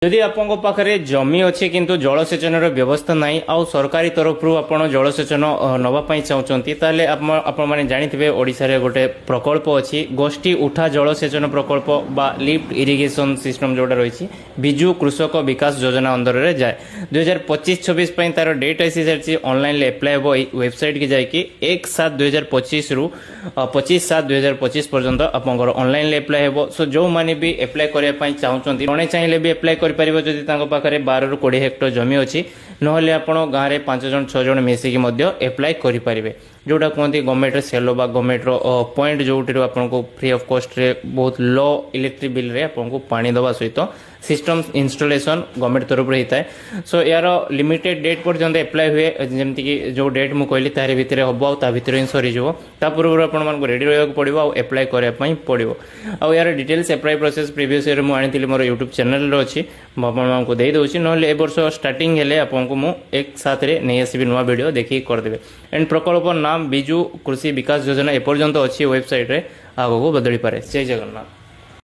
যদি আপনার পাখে জমি অছে কিন্তু জলসেচনর ব্যবস্থা নাই আউ সরকারি তরফরু আপনার জলসেচন নবা চাহুমান তাহলে আপনার জাঁথিবে ওড়িশার গোটে প্রকল্প অছি গোষ্ঠী উঠা জলসেচন প্রকল্প বা লিফ্ট ইরিগেশন সিস্টম যেটা রয়েছে বিজু কৃষক বিকাশ যোজনা অন্দরের যায় 2025-26 তার ডেট আসি সারি অনলাইন এপ্লাই হব এই ওয়েবসাইট কি যাই 1/7/2025 রু 25/7/2025 পর্যন্ত আপনার অনলাইন এপ্লাই হব। সো যে বি এপ্লাই করা চাহুমান জনে চাইলে বি এপ্লাই করে পারিব যদি তাଙ୍କ পাখରେ 12 ରୁ 20 হেক্টর জমি ଅଛି নহলে ଆପଣ ଗାଁରେ 5 ଜଣ 6 ଜଣ ମିଶିକି ମଧ୍ୟ ଏପ୍ଲାଏ କରିପାରିବେ जोटा कहते गवर्नमेंट सेलो बा गवर्नमेंट पॉइंट जो आपको फ्री ऑफ कॉस्ट रे बहुत लो इलेक्ट्रिक बिल रे आपको पानी दवा सहित सिस्टम इंस्टॉलेशन गवर्नमेंट तरफ होता है। सो यार लिमिटेड डेट पर्यंत एप्लाई हुए जमती कि जो डेट मुझे कहली तार भितर हम आर ही सरीज पूर्व आपको रेडी रहा पड़ो आ एप्लाई करने पड़ो आ यार details apply process previous year मुझे आनी मोर यूट्यूब चैनल अच्छी आपको दे दूसरी ना ए वर्ष स्टार्टिंग हेले आपको मुझे एक साथ नहीं आसबि नुआ वीडियो देखिए करदेवे। एंड प्रकल्प नाम बिजु कृषि विकास योजना एपर्यंत अच्छी वेबसाइट रे आगो बदली पारे। जय जगन्नाथ।